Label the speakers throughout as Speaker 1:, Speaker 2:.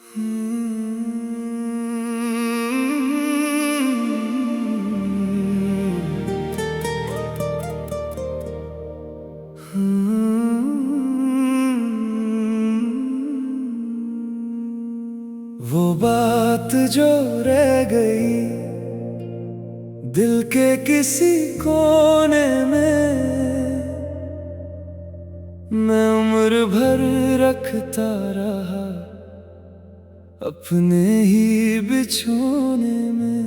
Speaker 1: वो बात जो रह गई दिल के किसी कोने में, मैं उम्र भर रखता रहा अपने ही बिछोने में।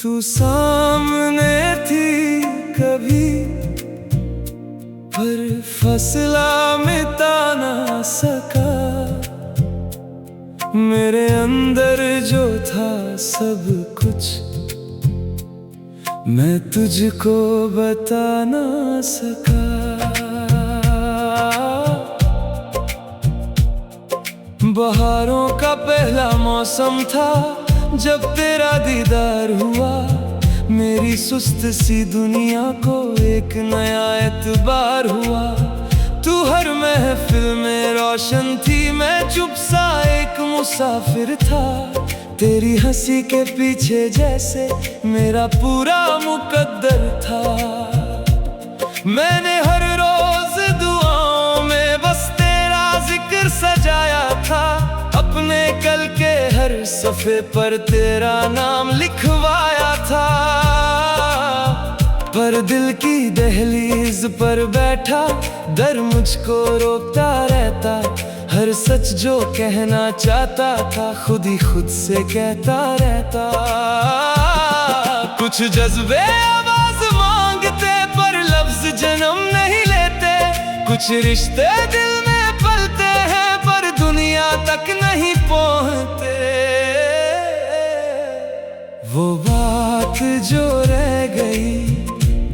Speaker 1: तू सामने थी कभी पर फसला मिटा ना सका, मेरे अंदर जो था सब कुछ मैं तुझको बता ना सका। बहारों का पहला मौसम था जब तेरा दीदार हुआ, मेरी सुस्त सी दुनिया को एक नया एतबार हुआ। तू हर महफिल में रोशन थी, मैं चुप सा एक मुसाफिर था। तेरी हंसी के पीछे जैसे मेरा पूरा मुकद्दर था। मैंने हर रोज दुआओं में बस तेरा जिक्र सजाया था, अपने कल के हर सफ़े पर तेरा नाम लिखवाया था। पर दिल की दहलीज पर बैठा डर मुझको रोकता रहता, हर सच जो कहना चाहता था खुद ही खुद से कहता रहता। कुछ जज्बे आवाज मांगते पर लफ्ज जन्म नहीं लेते, कुछ रिश्ते दिल में पलते हैं पर दुनिया तक नहीं पहुंचते। वो बात जो रह गई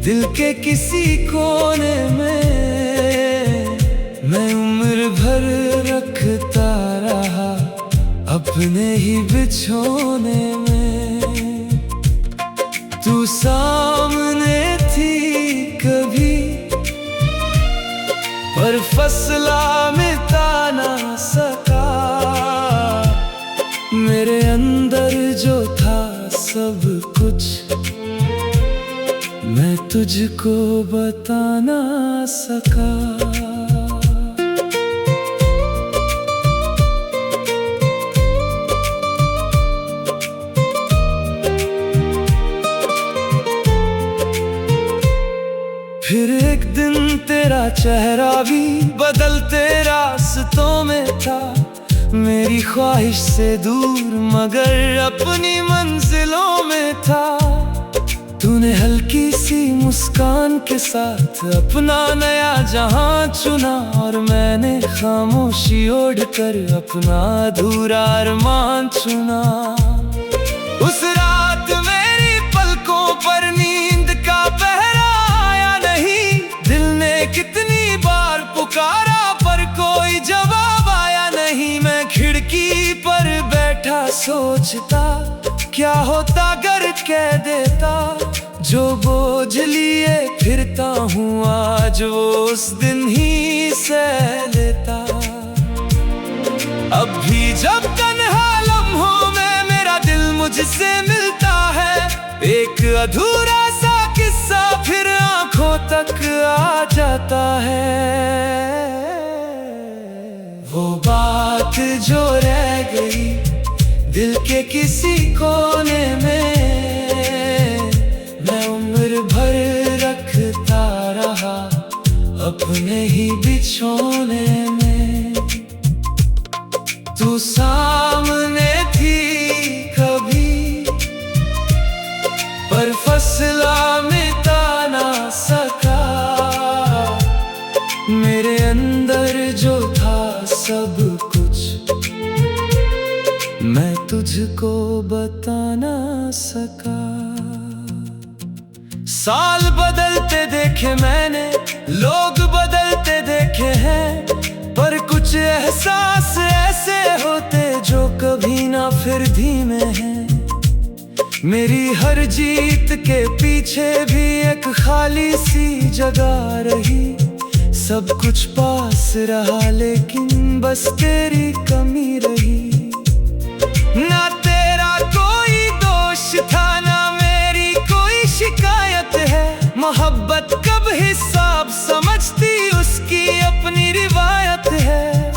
Speaker 1: दिल के किसी कोने में, मैं उम्र भर रखता रहा अपने ही बिछोने में। तू सामने थी कभी पर फसला मिटा ना सका, मेरे अंदर जो था सब कुछ मैं तुझको बता ना सका। फिर एक दिन तेरा चेहरा भी बदलते रास्तों में था, मेरी ख्वाहिश से दूर मगर अपनी मंजिलों में था। तूने हल्की सी मुस्कान के साथ अपना नया जहां चुना, और मैंने खामोशी ओढ़कर अपना अधूरा अरमान चुना। उस रात मेरी पलकों पर नींद का पहरा आया नहीं, दिल ने कितनी बार पुकारा पर कोई जवाब आया नहीं। मैं खिड़की पर बैठा सोचता क्या होता अगर कह देता, जो बोझ लिए फिरता हूँ आज वो उस दिन ही सह लेता। अब भी जब तन्हा लम्हों में मेरा दिल मुझसे मिलता है, एक अधूरा सा किस्सा फिर आंखों तक आ जाता है। वो बात जो रह गई दिल के किसी कोने में, मैं उम्र भर रखता रहा अपने ही बिछोने में। तू सामने थी कभी पर फसला मिटा ना सका, मेरे अंदर जो था सब कुछ मैं तुझको बता ना सका। साल बदलते देखे मैंने, लोग बदलते देखे हैं, पर कुछ एहसास ऐसे होते जो कभी ना फिर धीमे हैं। मेरी हर जीत के पीछे भी एक खाली सी जगह रही, सब कुछ पास रहा लेकिन बस तेरी कमी रही। ना तेरा कोई दोष था ना मेरी कोई शिकायत है। मोहब्बत कब हिसाब समझती उसकी अपनी रिवायत है।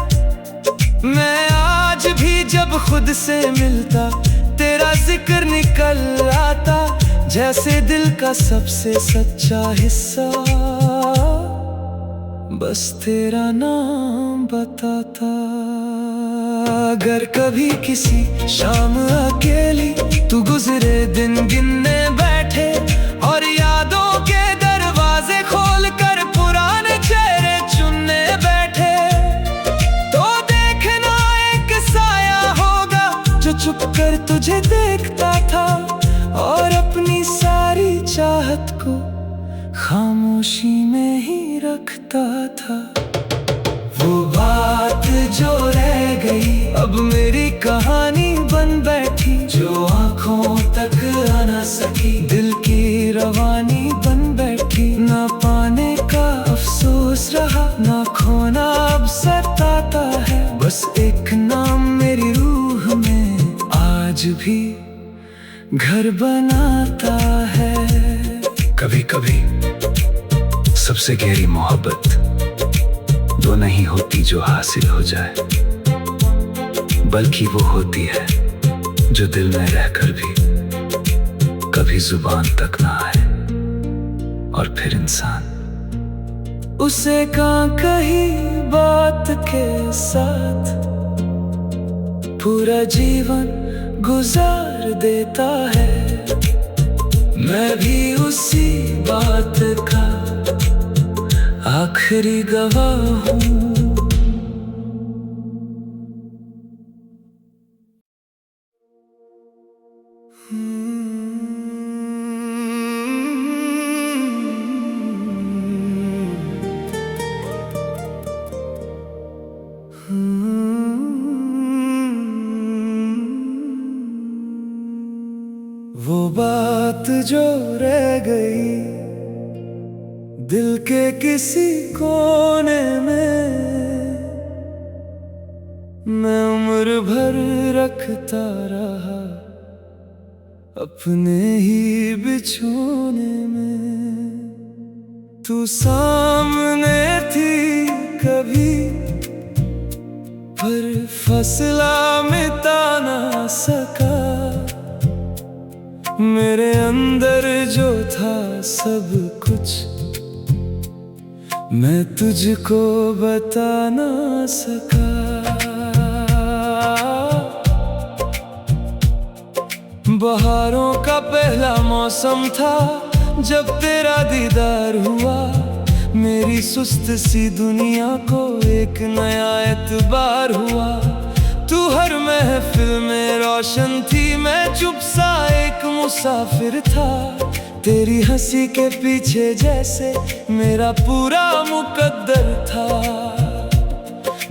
Speaker 1: मैं आज भी जब खुद से मिलता तेरा जिक्र निकल आता, जैसे दिल का सबसे सच्चा हिस्सा बस तेरा नाम बताता। अगर कभी किसी शाम अकेली तू गुजरे दिन गिनने बैठे और यादों के दरवाजे खोल कर पुराने चेहरे चुनने बैठे, तो देखना एक साया होगा जो चुप कर तुझे देखता था और अपनी सारी चाहत को खामोशी में ही रखता था। वो बात जो रह गई अब मेरी कहानी बन बैठी, जो आंखों तक आ ना सकी दिल की रवानी बन बैठी। ना पाने का अफसोस रहा ना खोना अब सताता है, बस एक नाम मेरी रूह में आज भी घर बनाता है।
Speaker 2: कभी कभी सबसे गहरी मोहब्बत वो नहीं होती जो हासिल हो जाए, बल्कि वो होती है जो दिल में रहकर भी कभी जुबान तक ना आए। और फिर इंसान
Speaker 1: उसे कही बात के साथ पूरा जीवन गुजार देता है। मैं भी उसी बात का आखिरी गवाह हूँ। वो बात जो रह गई दिल के किसी कोने में, मैं उम्र भर रखता रहा अपने ही बिछोने में। तू सामने थी कभी पर फसला मिटा ना सका। मेरे अंदर जो था सब कुछ मैं तुझको बता ना सका। बहारों का पहला मौसम था जब तेरा दीदार हुआ। मेरी सुस्त सी दुनिया को एक नया एतबार हुआ। तू हर महफिल में रोशन थी, मैं चुप सा एक मुसाफिर था। तेरी हंसी के पीछे जैसे मेरा पूरा मुकद्दर था।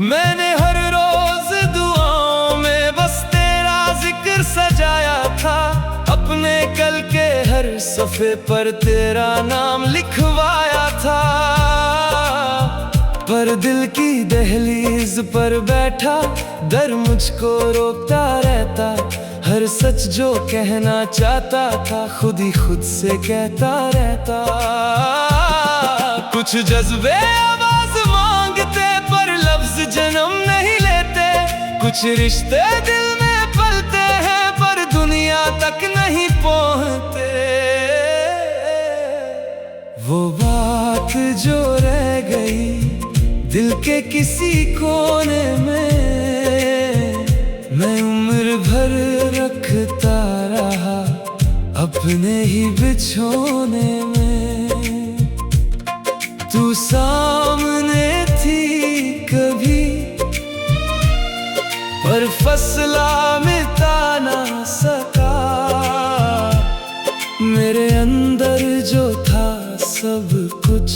Speaker 1: मैंने हर रोज दुआओं में बस तेरा जिक्र सजाया था। अपने कल के हर सफ़े पर तेरा नाम लिखवाया था। पर दिल की दहलीज पर बैठा डर मुझको रोकता रहता। हर सच जो कहना चाहता था खुद ही खुद से कहता रहता। कुछ जज्बे आवाज मांगते पर लफ्ज जन्म नहीं लेते। कुछ रिश्ते दिल में पलते हैं पर दुनिया तक नहीं पहुंचते। वो बात जो रह गई दिल के किसी कोने में, मैं उम्र भर रखता रहा अपने ही बिछोने में। तू सामने थी कभी पर फसला मिटा ना सका। मेरे अंदर जो था सब कुछ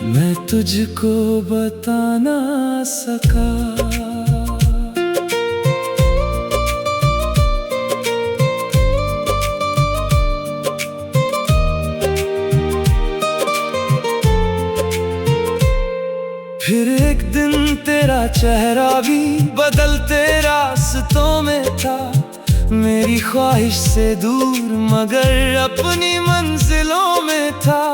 Speaker 1: मैं तुझको बता ना सका। फिर एक दिन तेरा चेहरा भी बदलते रास्तों में था, मेरी ख्वाहिश से दूर मगर अपनी मंजिलों में था।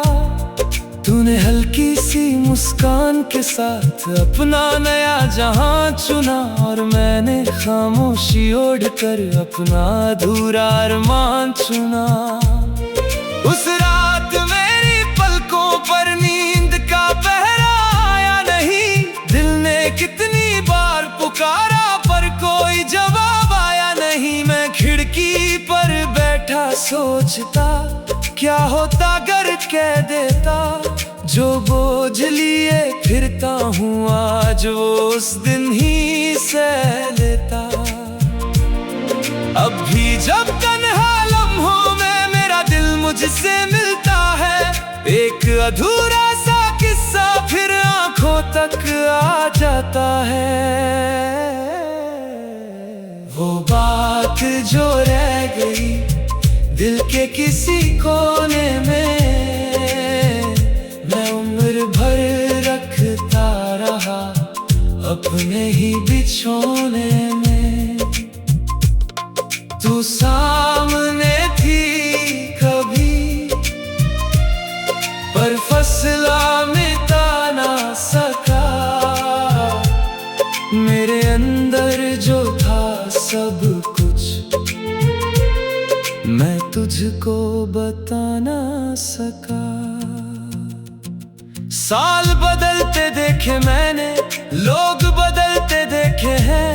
Speaker 1: तूने हल्की सी मुस्कान के साथ अपना नया जहां चुना, और मैंने खामोशी ओढ़ कर अपना अधूरा अरमान चुना। उस रात मेरी पलकों पर नींद का पहरा आया नहीं, दिल ने कितनी बार पुकारा पर कोई जवाब आया नहीं। मैं खिड़की पर बैठा सोचता, क्या होता अगर कह देता, जो बोझ लिए फिरता हूँ आज वो उस दिन ही सह लेता। अब भी जब तन्हा लम्हों में मेरा दिल मुझसे मिलता है, एक अधूरा सा किस्सा फिर आंखों तक आ जाता है। वो बात जो रह गई दिल के किसी कोने में, मैं उम्र भर रखता रहा अपने ही बिछोने में। तू सामने थी कभी पर फसला मिटा ना सका, मेरे अंदर जो था सब कुछ मैं तुझको बता ना सका। साल बदलते देखे मैंने, लोग बदलते देखे हैं,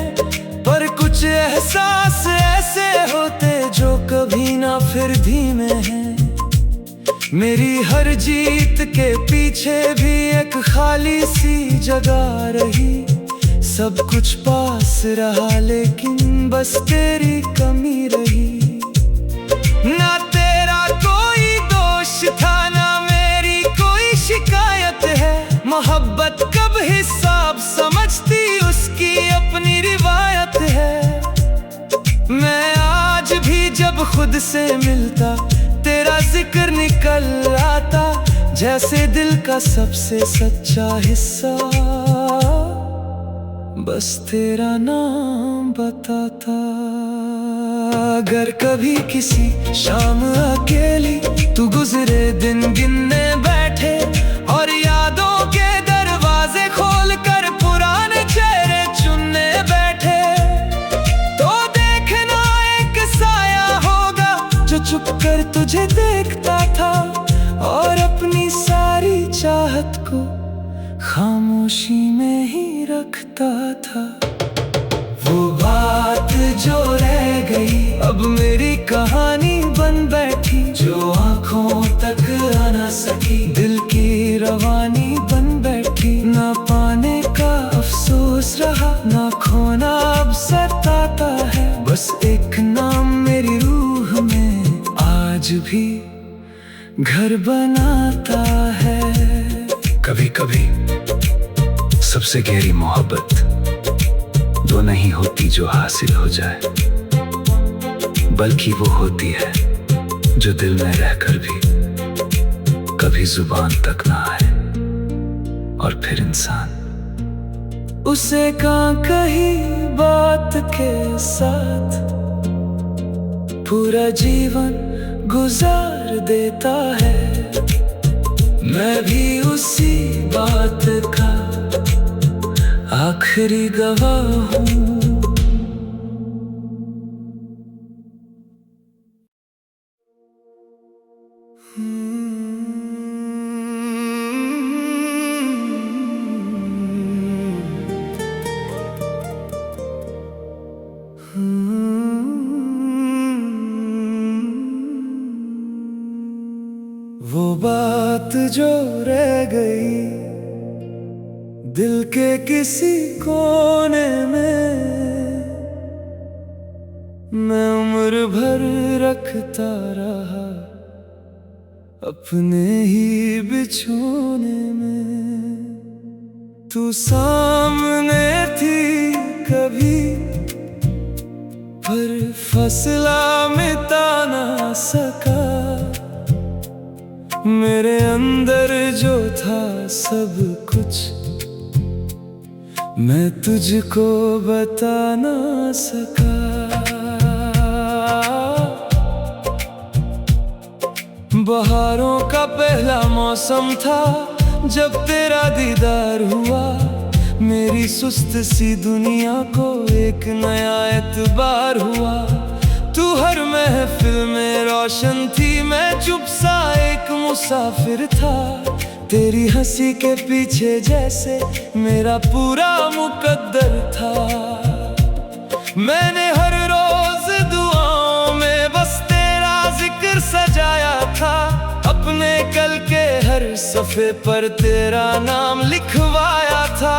Speaker 1: पर कुछ एहसास ऐसे होते जो कभी ना फिर धीमे हैं। मेरी हर जीत के पीछे भी एक खाली सी जगह रही, सब कुछ पास रहा लेकिन बस तेरी कमी रही। ना तेरा कोई दोष था ना मेरी कोई शिकायत है, मोहब्बत कब हिसाब समझती उसकी अपनी रिवायत है। मैं आज भी जब खुद से मिलता तेरा जिक्र निकल आता, जैसे दिल का सबसे सच्चा हिस्सा बस तेरा नाम बताता। अगर कभी किसी शाम अकेली तू गुजरे दिन गिनने बैठे, और यादों के दरवाजे खोल कर पुराने चेहरे चुनने बैठे, तो देखना एक साया होगा जो चुप कर तुझे देखता था, और अपनी सारी चाहत को खामोशी में ही रखता था। वो बात जो रह गई अब मेरी कहानी बन बैठी, जो आंखों तक आ ना सकी दिल की रवानी बन बैठी। ना पाने का अफसोस रहा ना खोना अब सताता है, बस एक नाम मेरी रूह में आज भी घर बनाता है।
Speaker 2: कभी कभी सबसे गहरी मोहब्बत वो नहीं होती जो हासिल हो जाए, बल्कि वो होती है जो दिल में रहकर भी कभी जुबान तक ना आए। और फिर इंसान
Speaker 1: उसे कहाँ कही बात के साथ पूरा जीवन गुजार देता है। मैं भी उसी बात का आखिरी गवाह हूँ। वो बात जो रह गई दिल के किसी कोने में, मैं उम्र भर रखता रहा अपने ही बिछोने में। तू सामने थी कभी पर फसला मिटा ना सका, मेरे अंदर जो था सब कुछ मैं तुझको बता ना सका। बहारों का पहला मौसम था जब तेरा दीदार हुआ। मेरी सुस्त सी दुनिया को एक नया एतबार हुआ। तू हर महफिल में रोशन थी, मैं चुप सा एक मुसाफिर था। तेरी हंसी के पीछे जैसे मेरा पूरा मुकद्दर था। मैंने हर रोज दुआओं में बस तेरा जिक्र सजाया था। अपने कल के हर सफ़े पर तेरा नाम लिखवाया था।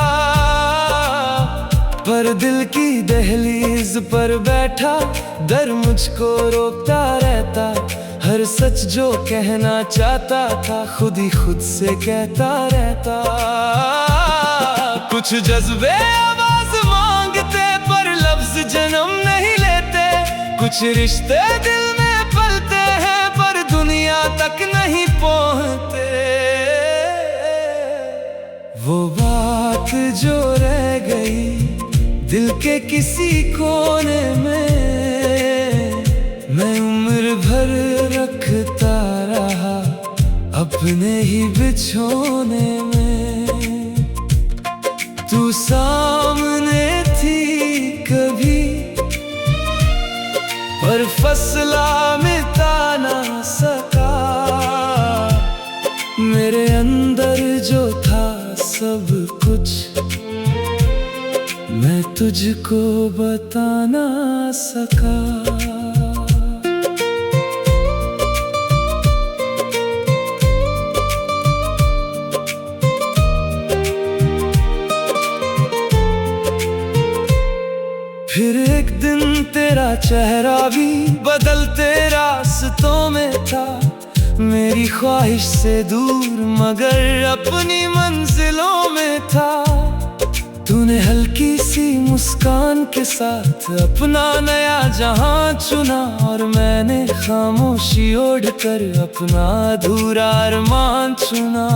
Speaker 1: पर दिल की दहलीज पर बैठा डर मुझको रोकता रहता। हर सच जो कहना चाहता था खुद ही खुद से कहता रहता। कुछ जज्बे आवाज मांगते पर लफ्ज जन्म नहीं लेते। कुछ रिश्ते दिल में पलते हैं पर दुनिया तक नहीं पहुंचते। वो बात जो रह गई दिल के किसी कोने में, मैं उम्र भर रखता रहा अपने ही बिछोने में। तू सामने थी कभी पर फसला मिटा ना सका। मेरे अंदर जो था सब कुछ मैं तुझको बता ना सका। फिर एक दिन तेरा चेहरा भी बदलते रास्तों में था। मेरी ख्वाहिश से दूर मगर अपनी मंजिलों में था। तूने हल्की सी मुस्कान के साथ अपना नया जहां चुना। और मैंने खामोशी ओढ़कर अपना अधूरा अरमान चुना।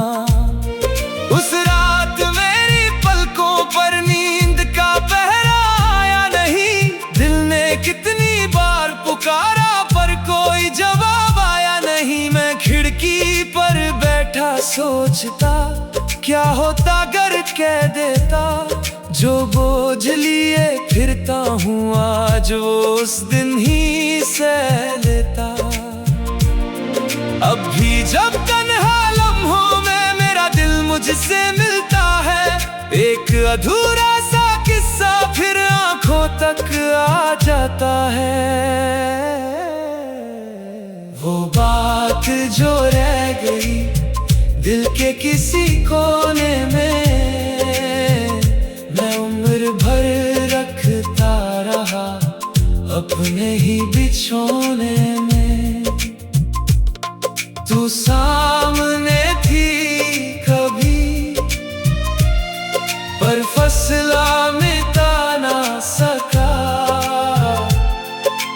Speaker 1: उस रात मेरी पलकों पर नींद का पहरा आया नहीं। दिल ने कितनी बार पुकारा पर कोई जवाब आया नहीं। मैं खिड़की पर बैठा सोचता क्या होता अगर कह देता। जो बोझ लिए फिरता हूँ आज वो उस दिन ही सह लेता। अब भी जब तन्हा लम्हों में मेरा दिल मुझसे मिलता है। एक अधूरा सा किस्सा फिर आंखों तक आ जाता है। वो बात जो रह गई दिल के किसी कोने में, मैं उम्र भर रखता रहा अपने ही बिछोने में। तू सामने थी कभी पर फसला मिटा ना सका।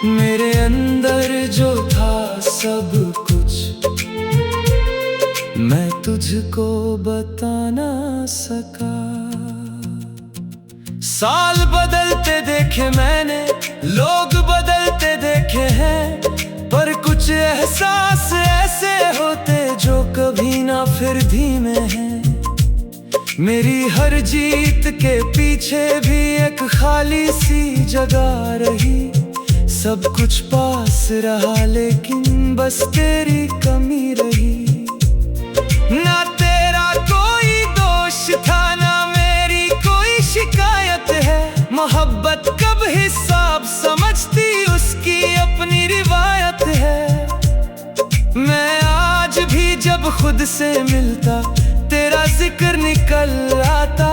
Speaker 1: मेरे अंदर जो था सब कुछ मैं तुझको बता ना सका। साल बदलते देखे मैंने, लोग बदलते देखे हैं। पर कुछ एहसास ऐसे होते जो कभी ना फिर धीमे हैं। मेरी हर जीत के पीछे भी एक खाली सी जगह रही। सब कुछ पास रहा लेकिन बस तेरी कमी रही। ना तेरा कोई दोष था ना मेरी कोई शिकायत है। मोहब्बत कब हिसाब समझती उसकी अपनी रिवायत है। मैं आज भी जब खुद से मिलता तेरा जिक्र निकल आता।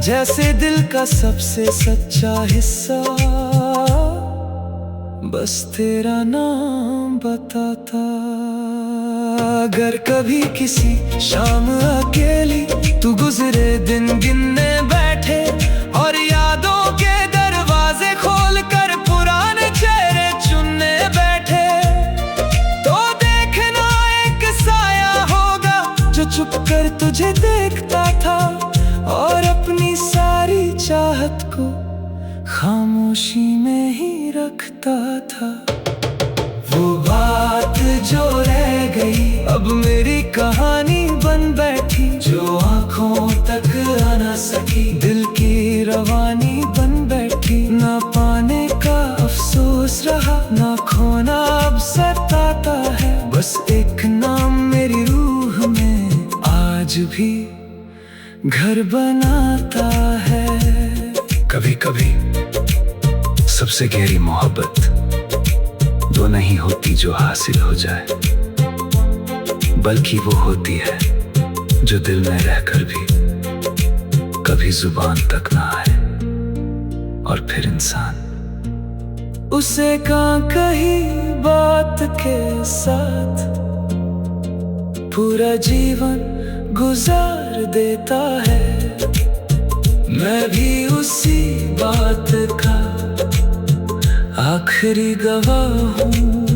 Speaker 1: जैसे दिल का सबसे सच्चा हिस्सा बस तेरा नाम बताता। अगर कभी किसी शाम अकेली तू गुजरे दिन गिनने बैठे और यादों के दरवाजे खोल कर पुराने चेहरे चुनने बैठे, तो देखना एक साया होगा जो छुप कर तुझे देखता था और अपनी सारी चाह चाहत को खामोशी में ही रखता था। वो बात जो रह गई अब मेरी कहानी बन बैठी, जो आंखों तक आ ना सकी दिल की रवानी बन बैठी। ना पाने का अफसोस रहा, ना खोना अब सताता है, बस एक नाम मेरी रूह में आज भी घर बनाता है।
Speaker 2: कभी कभी सबसे गहरी मोहब्बत वो नहीं होती जो हासिल हो जाए, बल्कि वो होती है जो दिल में रहकर भी कभी जुबान तक ना आए। और फिर इंसान
Speaker 1: उसे कही बात के साथ पूरा जीवन गुजार देता है। मैं भी उसी बात का आखिरी गवाह हूँ।